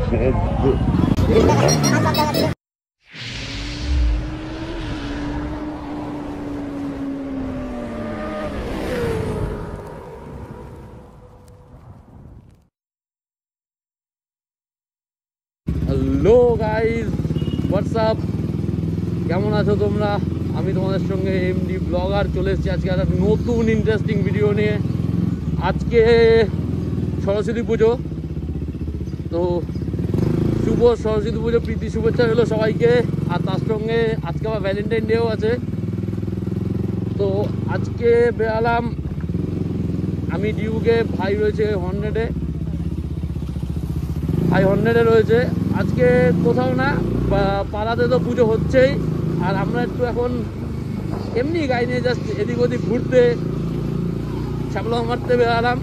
Hello guys, WhatsApp, কেমন আছো তোমরা? আমি তোমাদের সঙ্গে এমডি ব্লগার চলে এসেছি আজকে একটা নতুন ইন্টারেস্টিং ভিডিও নিয়ে। আজকে সরস্বতী পুজো, তো শুভ সরস্বতী পুজো, প্রীতি শুভেচ্ছা হলো সবাইকে। আর তার সঙ্গে আজকে আবার ভ্যালেন্টাইন ডেও আছে। তো আজকে বেরালাম আমি ডিউকে, ভাই রয়েছে হর্নেটে, ভাই হর্নেটে রয়েছে। আজকে কোথাও না, পাড়াতে তো পুজো হচ্ছেই, আর আমরা একটু এখন এমনি গাড়ি নিয়ে জাস্ট এদিক ওদিক ঘুরতে, ছাপলা মারতে বেরালাম।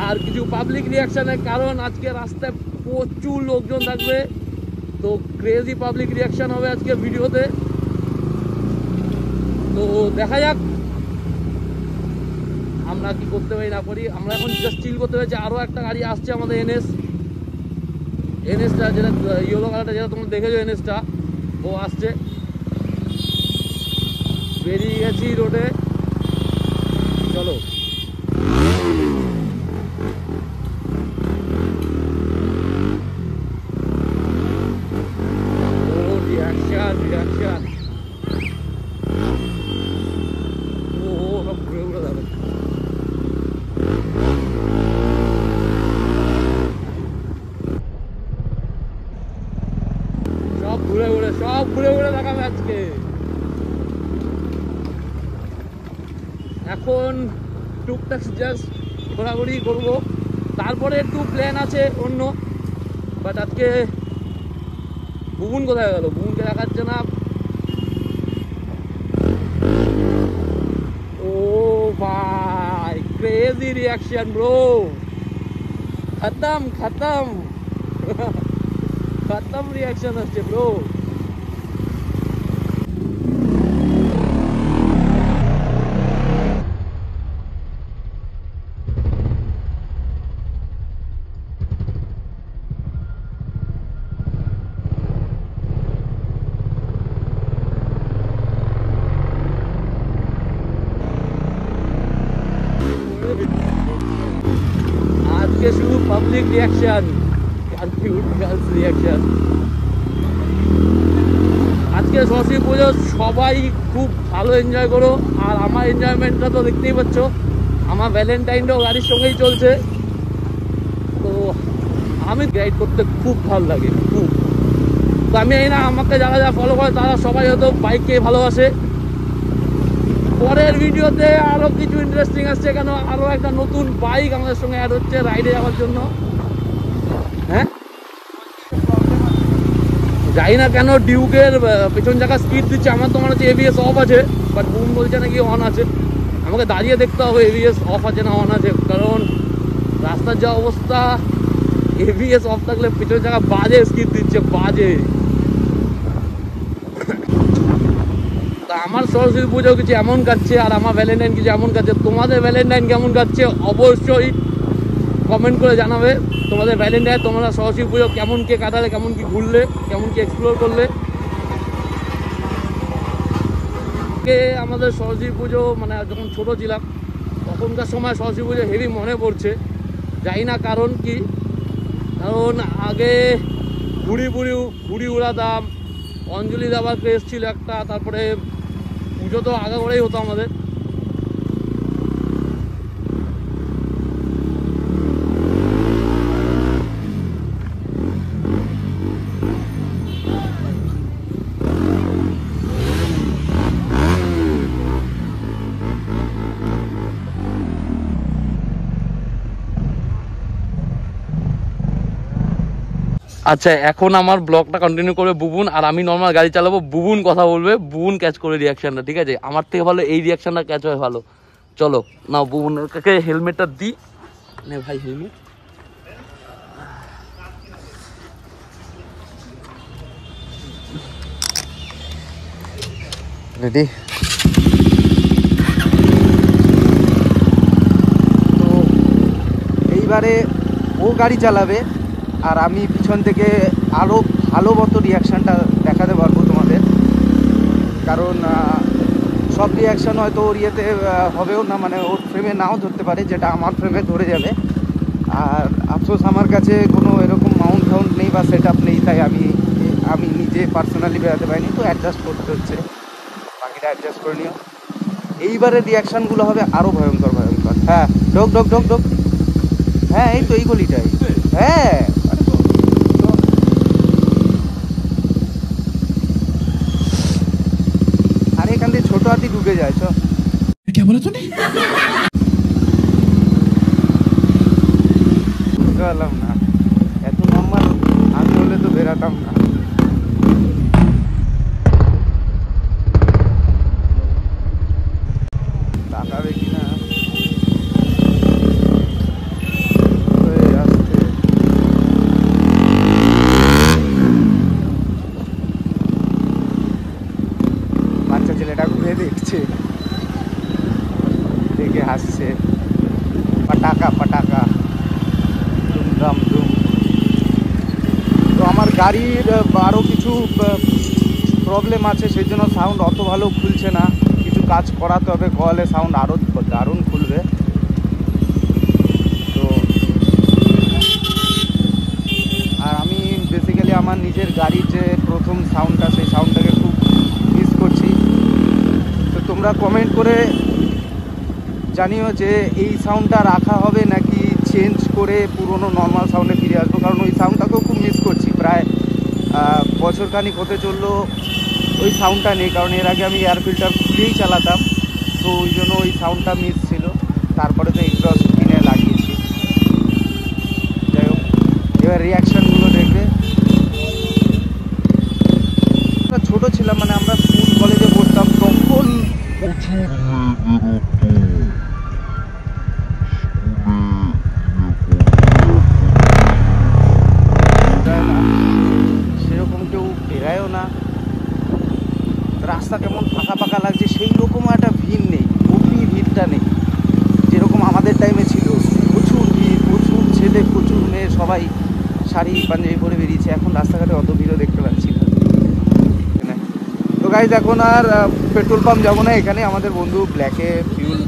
আর কিছু পাবলিক রিয়াকশানের কারণ আজকে রাস্তায় প্রচুর লোকজন থাকবে, তো ক্রেজি পাবলিক রিয়াকশান হবে আজকে ভিডিওতে। তো দেখা যাক আমরা কি করতে পারি না করি। আমরা এখন জাস্ট চিল করতে পেরেছি। আরও একটা গাড়ি আসছে আমাদের এনএসটা, যেটা ইয়েলো কালারটা, যেটা তোমরা দেখেছো এনএসটা, ও আসছে। বেরিয়ে গেছি রোডে, চলো। ও রিয়াকশন, ও সব ঘুরে ঘুরে যাবে। সব ঘুরে ঘুরে দেখাবে আজকে। এখন টুকটাক জাস্ট ঘোরাঘুরি করবো, তারপরে একটু প্ল্যান আছে অন্য। বাট আজকে বুবুন কোথায় গেল? বুবুনকে দেখাচ্ছে না। ও ভাই, ক্রেজি রিয়াকশন ব্রো, খতম খতম রিয়াকশন আসছে ব্রো। আজকে শুধু পাবলিক রিয়াকশন, গার্লস রিয়াকশন। আজকে সরস্বতী পুজো সবাই খুব ভালো এনজয় করো। আর আমার এনজয়মেন্টটা তো দেখতেই পাচ্ছ, আমার ভ্যালেন্টাইনটাও গাড়ির সঙ্গেই চলছে। তো আমি রাইড করতে খুব ভালো লাগে, খুব। তো আমি এই না, আমাকে যারা ফলো করে তারা সবাই হয়তো বাইককে ভালোবাসে। পরের ভিডিওতে আরও কিছু ইন্টারেস্টিং আসছে, কেন আরও একটা নতুন বাইক আমাদের সঙ্গে অ্যাড হচ্ছে রাইডে যাওয়ার জন্য। হ্যাঁ, যাই না কেন ডিউকের পেছন চাকা স্পিড দিচ্ছে, আমার তো মনে হচ্ছে এবিএস অফ আছে, বাট বুম বলছে নাকি অন আছে। আমাকে দাঁড়িয়ে দেখতে হবে এবিএস অফ আছে না অন আছে, কারণ রাস্তার যা অবস্থা, এবিএস অফ থাকলে পেছন চাকা বাজে স্পিড দিচ্ছে, বাজে। তা আমার সরস্বতী পুজো কিছু এমন কাটছে, আর আমার ভ্যালেন্টাইন কিছু এমন কাটছে। তোমাদের ভ্যালেন্টাইন কেমন কাটছে অবশ্যই কমেন্ট করে জানাবে। তোমাদের ভ্যালেন্টাইন, তোমরা সরস্বতী পুজো কেমন কে কাটালে, কেমন কি ঘুরলে, কেমন কি এক্সপ্লোর করলে। আমাদের সরস্বতী পুজো মানে যখন ছোটো ছিলাম তখনকার সময় সরস্বতী পুজো হেভি মনে পড়ছে। জানি না কারণ কি, কারণ আগে ঘুড়ি উড়াতাম, অঞ্জলি দেওয়ার ক্রেজ ছিল একটা। তারপরে পুজো তো আগে করেই হতো আমাদের। আচ্ছা, এখন আমার ব্লগটা কন্টিনিউ করবে বুবুন, আর আমি নর্মাল গাড়ি চালাবো, বুবুন কথা বলবে, বুবুন ক্যাচ করে রিয়াকশনটা, ঠিক আছে? আমার থেকে ভালো এই রিয়াকশনটা ক্যাচ হয় ভালো। চলো নাও, বুবুনের কাছে হেলমেটটা দিই। নে ভাই হেলমেট। রেডি? তো এইবারে ও গাড়ি চালাবে, আর আমি পিছন থেকে আরও ভালো মতো রিয়াকশানটা দেখাতে পারবো তোমাদের, কারণ সব রিয়াকশান হয়তো ওর ইয়েতে হবেও না, মানে ওর ফ্রেমে নাও ধরতে পারে, যেটা আমার ফ্রেমে ধরে যাবে। আর আফসোস আমার কাছে কোনো এরকম মাউন্ট ফাউন্ট নেই বা সেট আপ নেই, তাই আমি নিজে পার্সোনালি বেরোতে পারিনি, তো অ্যাডজাস্ট করতে হচ্ছে, বাকিটা অ্যাডজাস্ট করে নিও। এইবারের রিয়াকশানগুলো হবে আরও ভয়ঙ্কর ভয়ঙ্কর। হ্যাঁ, ঢোক ঢোক ঢোক ঢোক। হ্যাঁ, এই তো এই গলিটাই। হ্যাঁ, আরে এখান থেকে ছোট হাতি ঢুকে যায়। চ क्या बोला तूने? বুঝতে পারলাম না, এত নর্মাল আমি হলে তো বেরাতাম না। তাকাবে কিনা আসছে। বাচ্চা ছেলেটা ঘুরে দেখছে, দেখে হাসছে। পাটাকা পাটাকা, ধুমধাম ধুম। তো আমার গাড়ির আরও কিছু প্রবলেম আছে, সেই জন্য সাউন্ড অত ভালো খুলছে না, কিছু কাজ করাতে হবে, কলে সাউন্ড আরও দারুণ খুলবে। তো আর আমি বেসিক্যালি আমার নিজের গাড়ির যে প্রথম সাউন্ডটা, সেই সাউন্ডটাকে খুব মিস করছি। তো তোমরা কমেন্ট করে জানিও যে এই সাউন্ডটা রাখা হবে নাকি চেঞ্জ করে পুরনো নর্মাল সাউন্ডে ফিরে আসবো, কারণ ওই সাউন্ডটাকেও খুব মিস করছি। প্রায় বছরখানিক হতে চললো ওই সাউন্ডটা নেই, কারণ এর আগে আমি এয়ার ফিল্টার খুলেই চালাতাম, তো ওই জন্য ওই সাউন্ডটা মিস ছিল। তারপরে তো এক্সস্ট কিনে লাগিয়েছি। যাই হোক, এবার রিয়াকশানগুলো দেখবে। ছোট ছিলাম, মানে আমরা স্কুল কলেজে পড়তাম, তখন সেরকম কেউ বেরায়ও না, রাস্তা কেমন ফাঁকা ফাঁকা লাগছে, সেই রকম একটা ভিড় নেই, অতি ভিড়টা নেই যেরকম আমাদের টাইমে ছিল। প্রচুর ভিড়, প্রচুর ছেলে, প্রচুর মেয়ে, সবাই শাড়ি পাঞ্জাবি পরে বেরিয়েছে। এখন রাস্তাঘাটে অত ভিড়ও দেখতে পাচ্ছি না। তো গাইজ, এখন আর পেট্রোল পাম্প যাবো না, এখানে আমাদের বন্ধু ব্ল্যাকে ফিউল,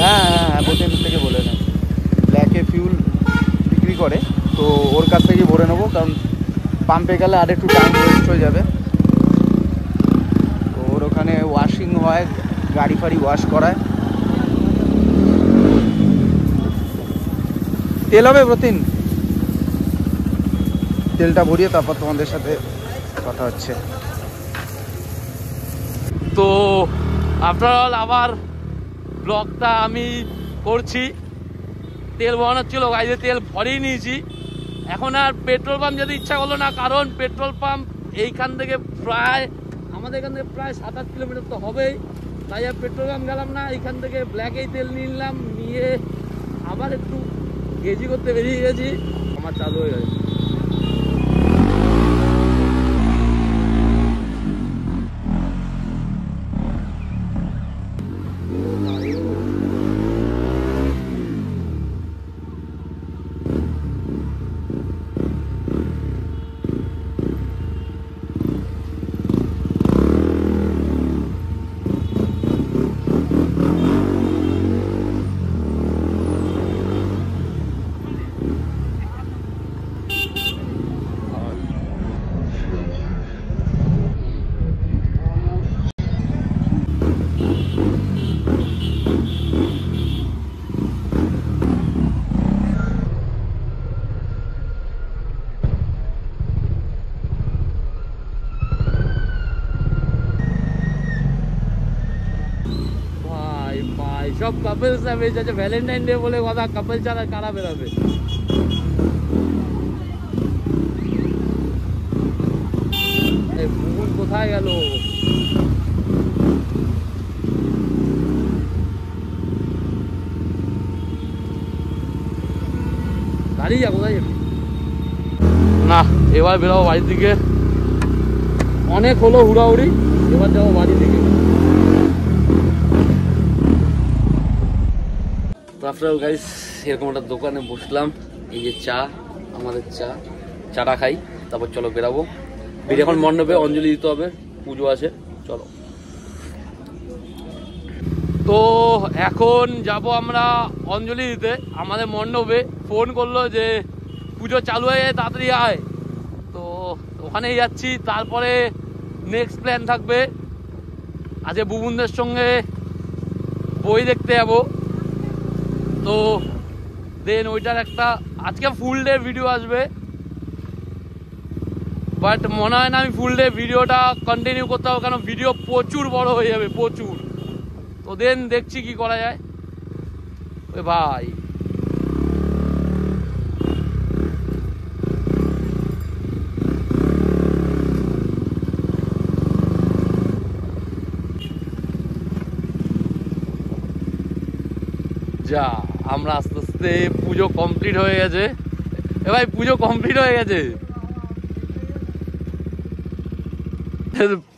হ্যাঁ হ্যাঁ হ্যাঁ বোটেল থেকে বলে নেয়, ব্ল্যাকে ফিউল বিক্রি করে, তো ওর কাছ থেকে ভরে নেবো, কারণ পাম্পে গেলে আর একটু টাইম ওয়েস্ট হয়ে যাবে। তো ওর ওখানে ওয়াশিং হয়, গাড়ি ফাড়ি ওয়াশ করায়। তেল হবে প্রতিদিন, তেলটা ভরিয়ে তারপর তোমাদের সাথে কথা হচ্ছে। তো আফটার অল আবার ব্লগটা আমি করছি। তেল ভরানোর ছিল, গাড়িতে তেল ভরিয়ে নিয়েছি। এখন আর পেট্রোল পাম্প যেতে ইচ্ছা করলো না, কারণ পেট্রোল পাম্প এইখান থেকে প্রায়, আমাদের এখান থেকে প্রায় 7-8 কিলোমিটার তো হবেই, তাই আর পেট্রোল পাম্প গেলাম না। এইখান থেকে ব্ল্যাকেই তেল নিয়ে নিলাম, নিয়ে আবার একটু গেজি করতে বেরিয়ে গেছি। আমার চালু হয়ে গেছে। সব কাপল সার্ভিস আছে, ভ্যালেন্টাইন ডে বলে কথা, কাপল ছাড়া কারা বেরোবে? ভুবন কোথায় গেল? দাঁড়িয়ে যা, কোথায় যাবি? না, এবার বেরোবো বাড়ির দিকে। অনেক হলো হুড়াহুড়ি, এবার যাবো বাড়ির দিকে। আফটার অল গাইস, এরকম একটা দোকানে বসলাম। এই যে চা, আমাদের চা, চাটা খাই, তারপর চলো বেরাবো। বেরিয়ে এখন মণ্ডপে অঞ্জলি দিতে হবে, পুজো আছে, চলো। তো এখন যাব আমরা অঞ্জলি দিতে আমাদের মণ্ডপে। ফোন করলো যে পুজো চালু হয়ে যায়, তাড়াতাড়ি আয়। তো ওখানেই যাচ্ছি। তারপরে নেক্সট প্ল্যান থাকবে আজকে বুবুনদের সঙ্গে বই দেখতে যাব। তো দেন ওইটার একটা আজকে ফুল ডে ভিডিও আসবে, বাট মনে হয় না আমি ফুল ডে ভিডিওটা কন্টিনিউ করতে হবে, কারণ ভিডিও প্রচুর বড় হয়ে যাবে, প্রচুর। তো দেন দেখছি কি করা যায়। ওই ভাই যা, আমরা আস্তে আস্তে পুজো কমপ্লিট হয়ে গেছে। এ ভাই পুজো কমপ্লিট হয়ে গেছে,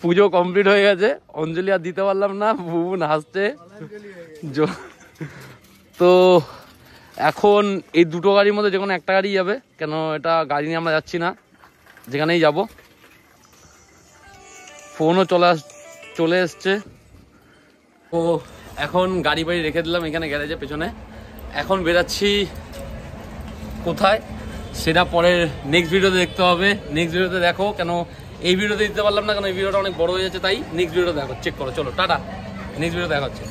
পুজো কমপ্লিট হয়ে গেছে। অঞ্জলি আর দিতে পারলাম না, বুবুন হাসছে। তো এখন এই দুটো গাড়ির মধ্যে যে কোনো একটা গাড়ি যাবে, কেন এটা গাড়ি নিয়ে আমরা যাচ্ছি না, যেখানেই যাব। ফোনও চলে এসছে। তো এখন গাড়ি বাড়ি রেখে দিলাম এখানে গ্যারেজে পেছনে। এখন বেরাচ্ছি কোথায় সেটা পরে নেক্সট ভিডিওতে দেখতে হবে। নেক্সট ভিডিওতে দেখো, কেন এই ভিডিওতে দিতে পারলাম না, কেন এই ভিডিওটা অনেক বড় হয়ে যাচ্ছে, তাই নেক্সট ভিডিওতে দেখো, চেক করো। চলো টাটা, নেক্সট ভিডিও দেখা হচ্ছে।